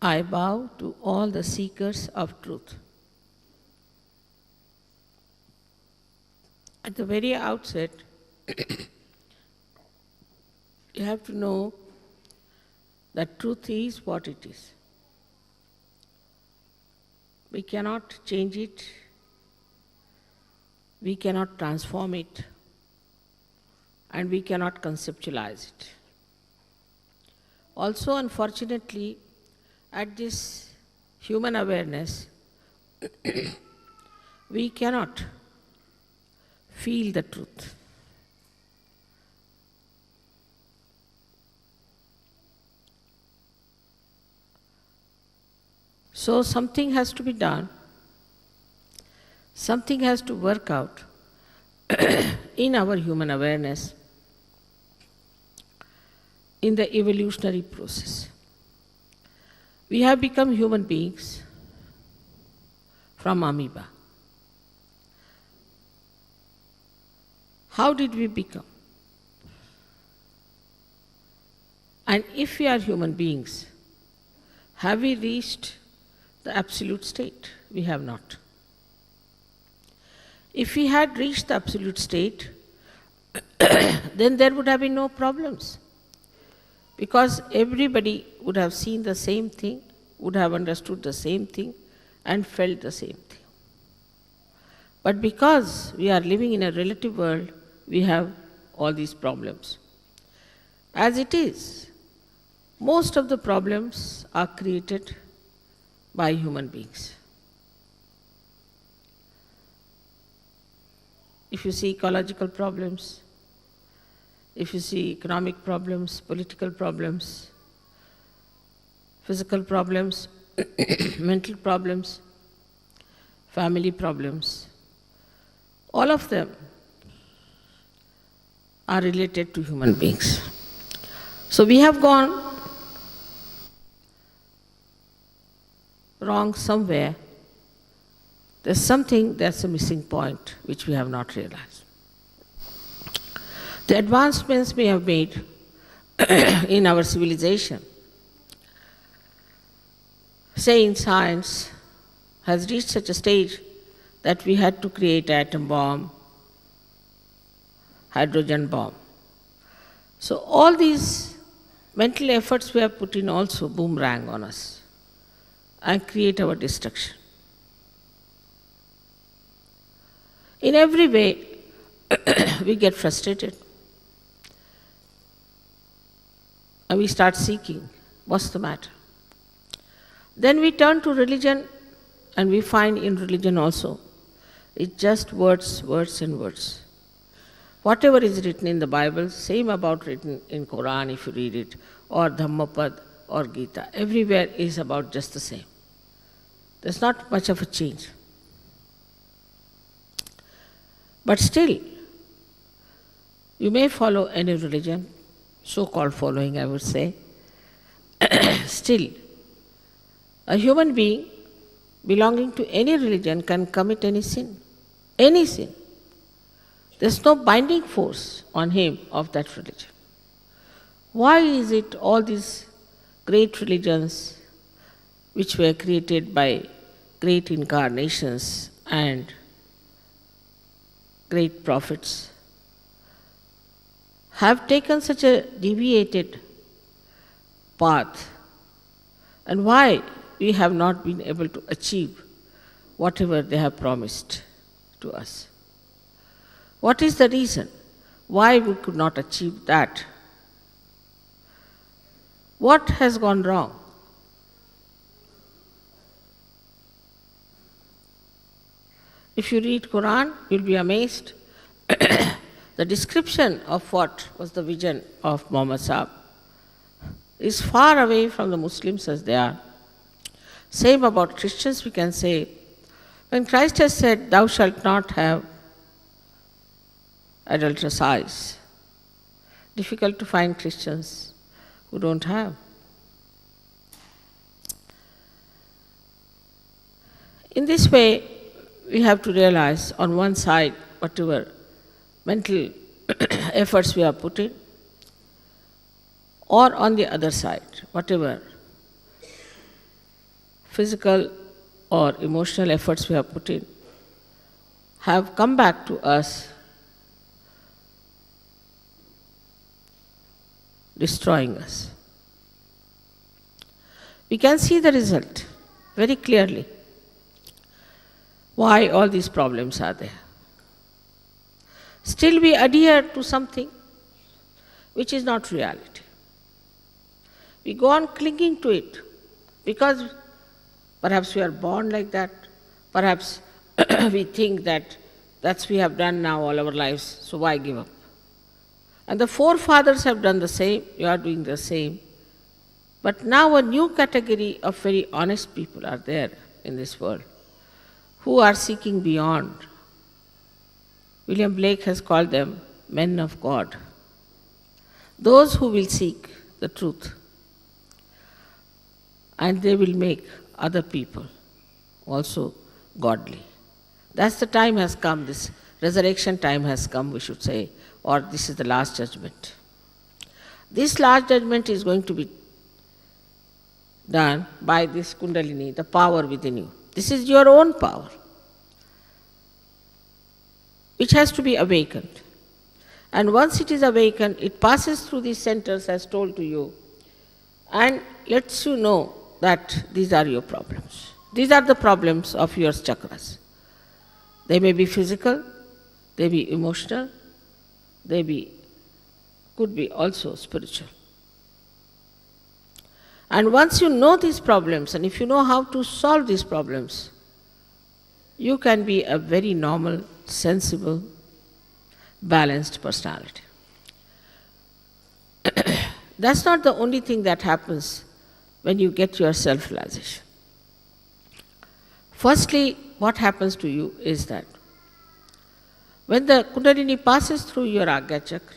I bow to all the seekers of truth. At the very outset, you have to know that truth is what it is. We cannot change it, we cannot transform it, and we cannot conceptualize it. Also, unfortunately, at this human awareness, we cannot feel the truth. So something has to be done, something has to work out in our human awareness, in the evolutionary process. We have become human beings from amoeba. How did we become? And if we are human beings, have we reached the absolute state? We have not. If we had reached the absolute state, then there would have been no problems. Because everybody would have seen the same thing, would have understood the same thing, and felt the same thing. But because we are living in a relative world, we have all these problems. As it is, most of the problems are created by human beings. If you see ecological problems, if you see economic problems, political problems, physical problems, mental problems, family problems, all of them are related to human beings. So we have gone wrong somewhere. There's something that's a missing point which we have not realized. The advancements we have made in our civilization, say in science, has reached such a stage that we had to create atom bomb, hydrogen bomb. So all these mental efforts we have put in also boomerang on us and create our destruction. In every way, we get frustrated. And we start seeking, what's the matter? Then we turn to religion, and we find in religion also, it's just words, words and words. Whatever is written in the Bible, same about written in Quran if you read it, or Dhammapad or Gita, everywhere is about just the same. There's not much of a change. But still, you may follow any religion, so-called following I would say, still, a human being belonging to any religion can commit any sin. Any sin. There's no binding force on him of that religion. Why is it all these great religions which were created by great incarnations and great prophets have taken such a deviated path, and why we have not been able to achieve whatever they have promised to us? What is the reason why we could not achieve that? What has gone wrong? If you read Quran, you'll be amazed. The description of what was the vision of Muhammad Sahib is far away from the Muslims as they are. Same about Christians we can say. When Christ has said, thou shalt not have adulterous eyes, difficult to find Christians who don't have. In this way, we have to realize on one side whatever mental efforts we have put in, or on the other side, whatever physical or emotional efforts we have put in have come back to us, destroying us. We can see the result very clearly, why all these problems are there. Still we adhere to something which is not reality. We go on clinging to it because perhaps we are born like that, perhaps we think that that's we have done now all our lives, so why give up? And the forefathers have done the same, you are doing the same. But now a new category of very honest people are there in this world who are seeking beyond. William Blake has called them men of God. Those who will seek the truth, and they will make other people also godly. That's the time has come, this resurrection time has come, we should say, or this is the last judgment. This last judgment is going to be done by this Kundalini, the power within you. This is your own power, which has to be awakened. And once it is awakened, it passes through these centers as told to you and lets you know that these are your problems. These are the problems of your chakras. They may be physical, they be emotional, could be also spiritual. And once you know these problems, and if you know how to solve these problems, you can be a very normal, sensible, balanced personality. That's not the only thing that happens when you get your self-realization. Firstly, what happens to you is that when the Kundalini passes through your Agya Chakra,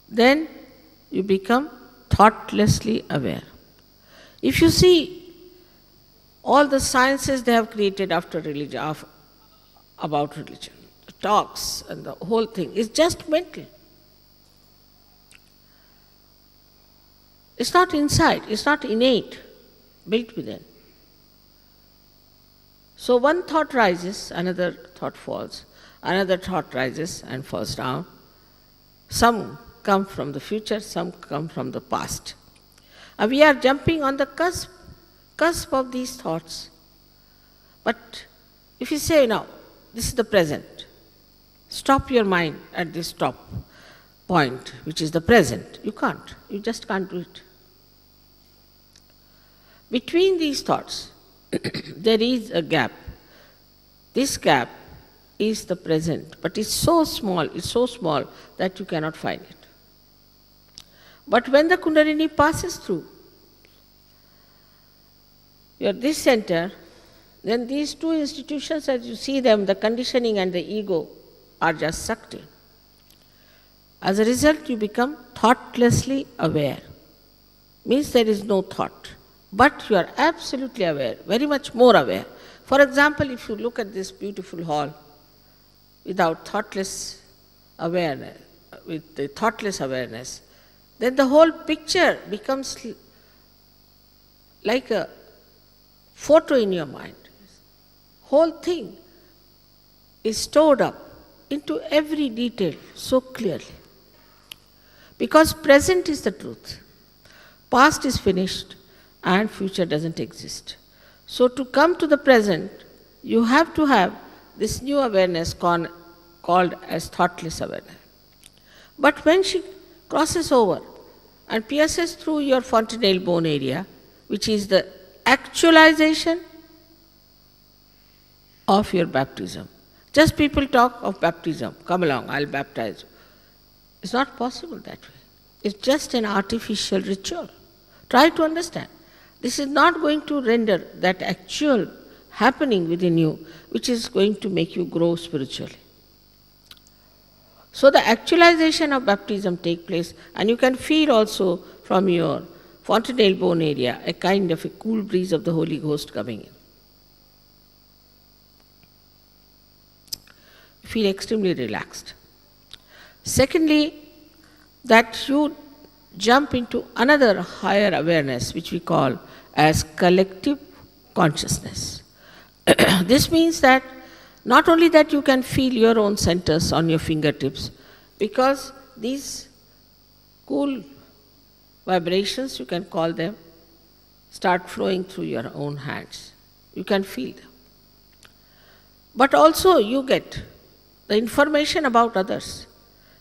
then you become thoughtlessly aware. If you see all the sciences they have created after religion, about religion, the talks and the whole thing is just mental. It's not inside, it's not innate, built within. So one thought rises, another thought falls, another thought rises and falls down. Some come from the future, some come from the past. And we are jumping on the cusp of these thoughts. But if you say, now, this is the present, stop your mind at this stop point, which is the present. You can't. You just can't do it. Between these thoughts, there is a gap. This gap is the present, but it's so small that you cannot find it. But when the Kundalini passes through this center, then these two institutions, as you see them, the conditioning and the ego, are just sucked in. As a result, you become thoughtlessly aware. Means there is no thought, but you are absolutely aware, very much more aware. For example, if you look at this beautiful hall without thoughtless awareness, with the thoughtless awareness, then the whole picture becomes like a photo in your mind. Whole thing is stored up into every detail so clearly. Because present is the truth. Past is finished and future doesn't exist. So to come to the present, you have to have this new awareness called as thoughtless awareness. But when she crosses over and pierces through your fontanelle bone area, which is the actualization of your baptism. Just people talk of baptism, come along, I'll baptize you. It's not possible that way. It's just an artificial ritual. Try to understand. This is not going to render that actual happening within you, which is going to make you grow spiritually. So the actualization of baptism takes place, and you can feel also from your fontanelle bone area a kind of a cool breeze of the Holy Ghost coming in. You feel extremely relaxed. Secondly, that you jump into another higher awareness, which we call as collective consciousness. This means that not only that you can feel your own centers on your fingertips, because these cool vibrations, you can call them, start flowing through your own hands. You can feel them. But also you get the information about others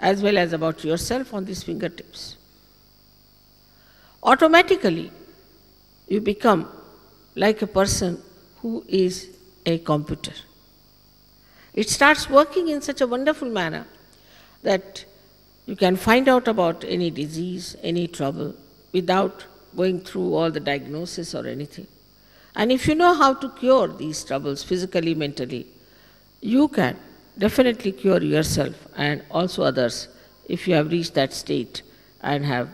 as well as about yourself on these fingertips. Automatically, you become like a person who is a computer. It starts working in such a wonderful manner that you can find out about any disease, any trouble, without going through all the diagnosis or anything. And if you know how to cure these troubles physically, mentally, you can definitely cure yourself and also others if you have reached that state and have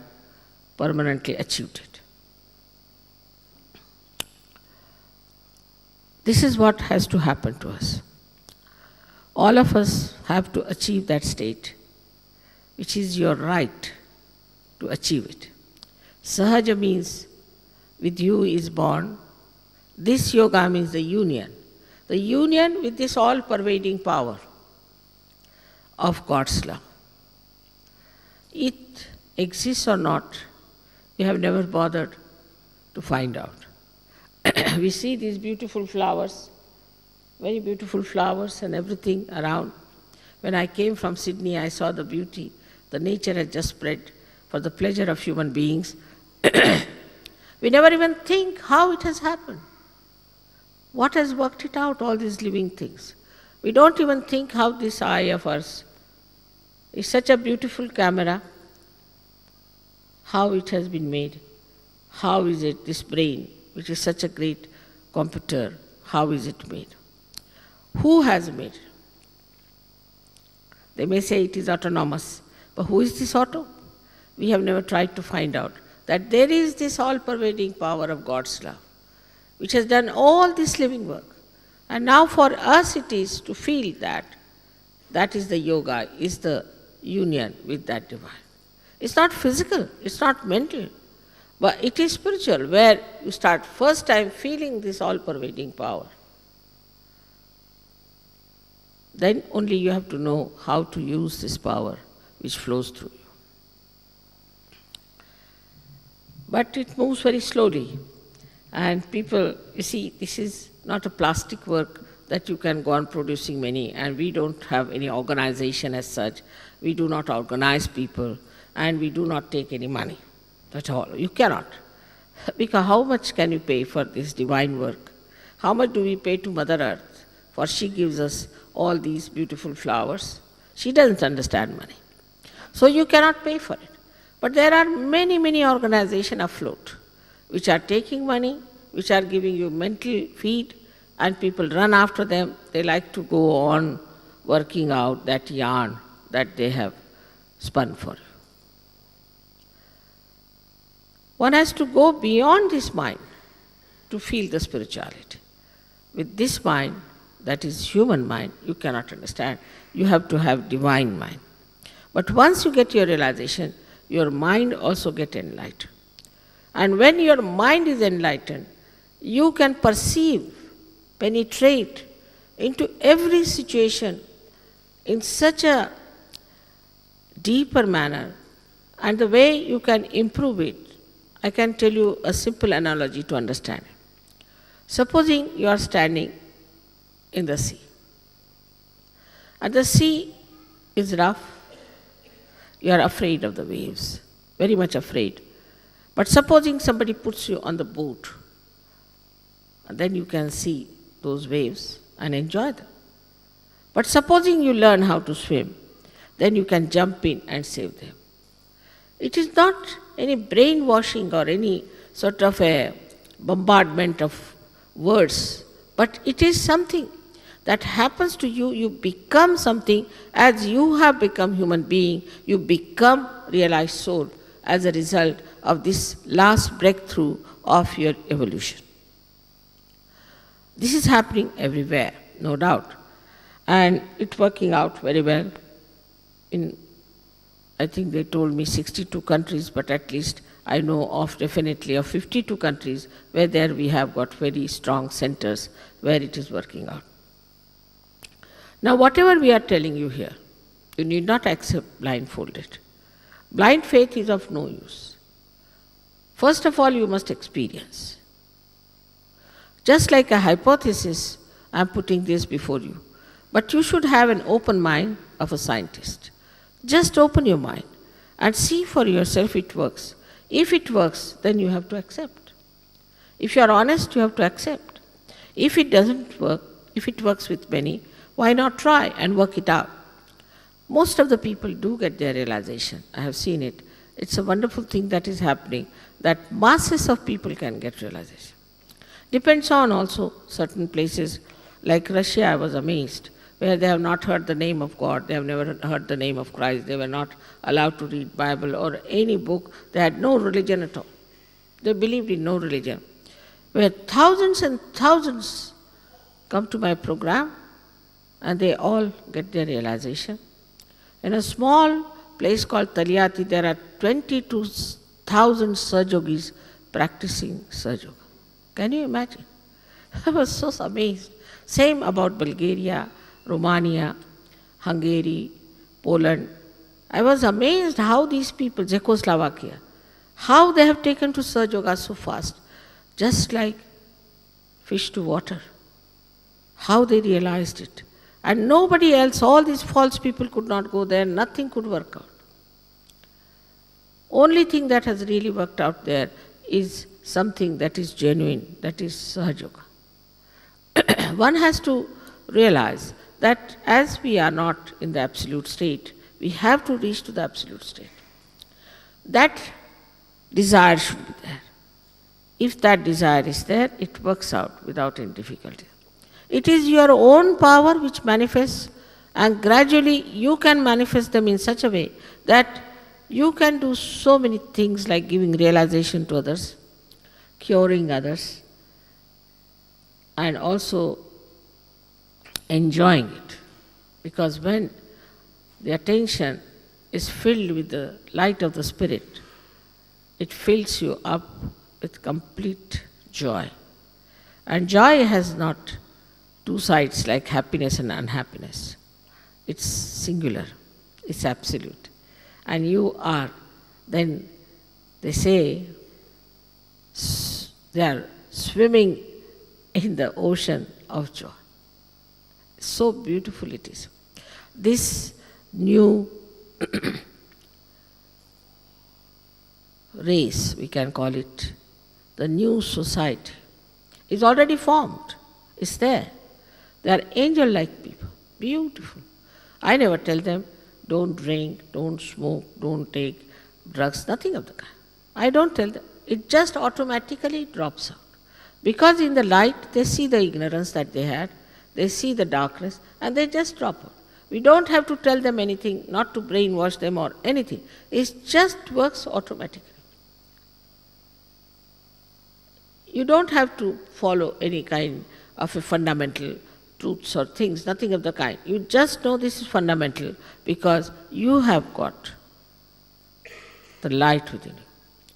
permanently achieved it. This is what has to happen to us. All of us have to achieve that state, which is your right to achieve it. Sahaja means with you is born. This yoga means the union with this all-pervading power of God's love. It exists or not, we have never bothered to find out. We see these beautiful flowers, very beautiful flowers and everything around. When I came from Sydney, I saw the beauty. The nature has just spread for the pleasure of human beings. We never even think how it has happened. What has worked it out, all these living things? We don't even think how this eye of ours is such a beautiful camera, how it has been made. How is it, this brain, which is such a great computer, how is it made? Who has made it? They may say it is autonomous, but who is this auto? We have never tried to find out that there is this all-pervading power of God's love, which has done all this living work. And now for us it is to feel that that is the yoga, is the union with that divine. It's not physical, it's not mental, but it is spiritual, where you start first time feeling this all-pervading power. Then only you have to know how to use this power which flows through you. But it moves very slowly. And people, you see, this is not a plastic work that you can go on producing many, and we don't have any organization as such. We do not organize people, and we do not take any money at all. You cannot. Because how much can you pay for this divine work? How much do we pay to Mother Earth? For she gives us all these beautiful flowers. She doesn't understand money. So you cannot pay for it. But there are many, many organizations afloat which are taking money, which are giving you mental feed, and people run after them. They like to go on working out that yarn that they have spun for you. One has to go beyond this mind to feel the spirituality. With this mind, that is human mind, you cannot understand. You have to have divine mind. But once you get your realization, your mind also gets enlightened. And when your mind is enlightened, you can perceive, penetrate into every situation in such a deeper manner. And the way you can improve it, I can tell you a simple analogy to understand it. Supposing you are standing in the sea, and the sea is rough, you are afraid of the waves, very much afraid. But supposing somebody puts you on the boat, and then you can see those waves and enjoy them. But supposing you learn how to swim, then you can jump in and save them. It is not any brainwashing or any sort of a bombardment of words, but it is something that happens to you. You become something as you have become human being. You become realized soul as a result of this last breakthrough of your evolution. This is happening everywhere, no doubt, and it's working out very well in, I think they told me 62 countries, but at least I know of definitely of 52 countries where there we have got very strong centers where it is working out. Now whatever we are telling you here, you need not accept blindfolded. Blind faith is of no use. First of all, you must experience. Just like a hypothesis, I am putting this before you. But you should have an open mind of a scientist. Just open your mind and see for yourself it works. If it works, then you have to accept. If you are honest, you have to accept. If it doesn't work, if it works with many, why not try and work it out? Most of the people do get their realization. I have seen it. It's a wonderful thing that is happening, that masses of people can get realization. Depends on also certain places, like Russia, I was amazed, where they have not heard the name of God, they have never heard the name of Christ, they were not allowed to read Bible or any book, they had no religion at all. They believed in no religion. Where thousands and thousands come to my program and they all get their realization. In a small place called Taliyati, there are 22,000 Sahaja-yogis practicing Sahaja Yoga. Can you imagine? I was so amazed. Same about Bulgaria, Romania, Hungary, Poland. I was amazed how these people, Czechoslovakia, how they have taken to Sahaja Yoga so fast, just like fish to water. How they realized it. And nobody else, all these false people could not go there, nothing could work out. Only thing that has really worked out there is something that is genuine, that is Sahaja Yoga. One has to realize that as we are not in the absolute state, we have to reach to the absolute state. That desire should be there. If that desire is there, it works out without any difficulty. It is your own power which manifests, and gradually you can manifest them in such a way that you can do so many things like giving realization to others, curing others, and also enjoying it. Because when the attention is filled with the light of the Spirit, it fills you up with complete joy. And joy has not two sides like happiness and unhappiness. It's singular, it's absolute. And you are, then they say, they are swimming in the ocean of joy. So beautiful it is. This new race, we can call it, the new society, is already formed. It's there. They are angel-like people, beautiful. I never tell them, don't drink, don't smoke, don't take drugs, nothing of the kind. I don't tell them. It just automatically drops out. Because in the light, they see the ignorance that they had, they see the darkness, and they just drop out. We don't have to tell them anything, not to brainwash them or anything. It just works automatically. You don't have to follow any kind of a fundamental truths or things, nothing of the kind. You just know this is fundamental because you have got the light within you.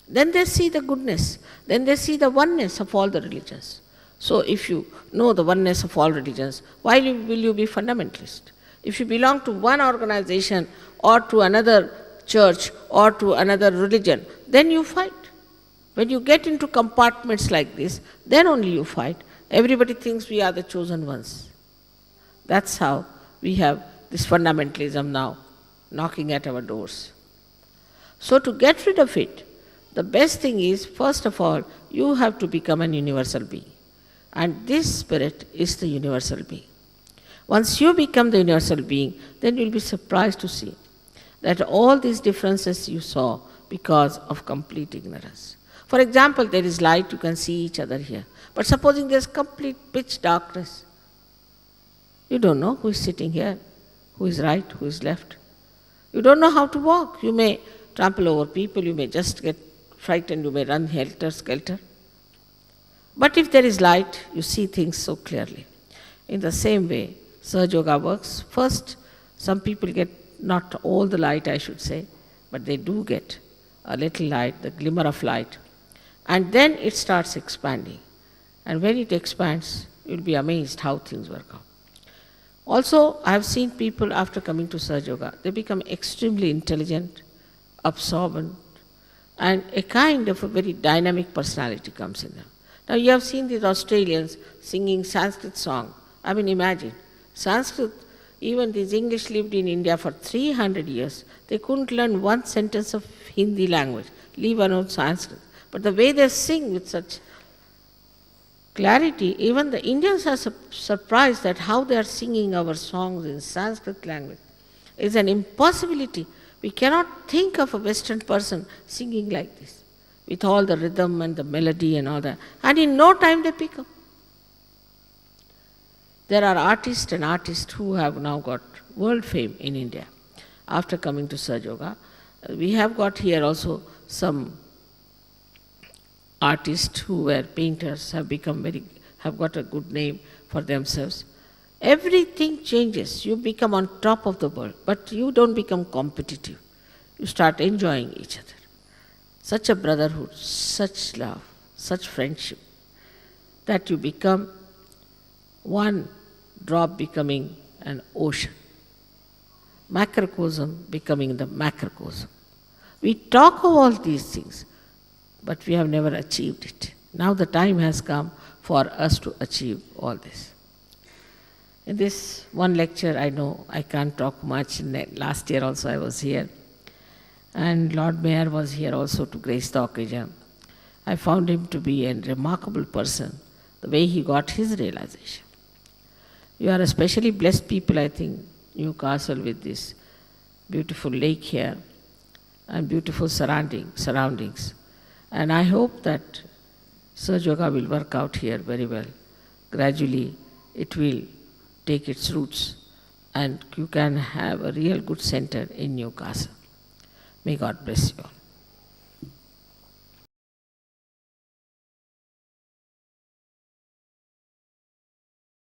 Then they see the goodness, then they see the oneness of all the religions. So if you know the oneness of all religions, why will you be fundamentalist? If you belong to one organization or to another church or to another religion, then you fight. When you get into compartments like this, then only you fight. Everybody thinks we are the chosen ones. That's how we have this fundamentalism now knocking at our doors. So to get rid of it, the best thing is, first of all, you have to become an universal being. And this spirit is the universal being. Once you become the universal being, then you'll be surprised to see that all these differences you saw because of complete ignorance. For example, there is light, you can see each other here. But supposing there's complete pitch darkness, you don't know who is sitting here, who is right, who is left. You don't know how to walk. You may trample over people, you may just get frightened, you may run helter-skelter. But if there is light, you see things so clearly. In the same way, Sahaja Yoga works. First, some people get not all the light, I should say, but they do get a little light, the glimmer of light, and then it starts expanding. And when it expands, you'll be amazed how things work out. Also, I have seen people after coming to Sahaja Yoga, they become extremely intelligent, absorbent, and a kind of a very dynamic personality comes in them. Now you have seen these Australians singing Sanskrit song. I mean, imagine, Sanskrit, even these English lived in India for 300 years. They couldn't learn one sentence of Hindi language, leave alone Sanskrit. But the way they sing with such clarity, even the Indians are surprised at how they are singing our songs in Sanskrit language. It's an impossibility. We cannot think of a Western person singing like this, with all the rhythm and the melody and all that. And in no time they pick up. There are artists and artists who have now got world fame in India after coming to Sahaja Yoga. We have got here also some artists who were painters, have got a good name for themselves. Everything changes. You become on top of the world, but you don't become competitive. You start enjoying each other. Such a brotherhood, such love, such friendship, that you become one drop becoming an ocean, macrocosm becoming the macrocosm. We talk of all these things, but we have never achieved it. Now the time has come for us to achieve all this. In this one lecture, I know I can't talk much. Last year also I was here, and Lord Mayor was here also to grace the occasion. I found him to be a remarkable person, the way he got his realization. You are especially blessed people, I think, Newcastle, with this beautiful lake here and beautiful surroundings. And I hope that Sahaja Yoga will work out here very well. Gradually, it will take its roots and you can have a real good center in Newcastle. May God bless you all.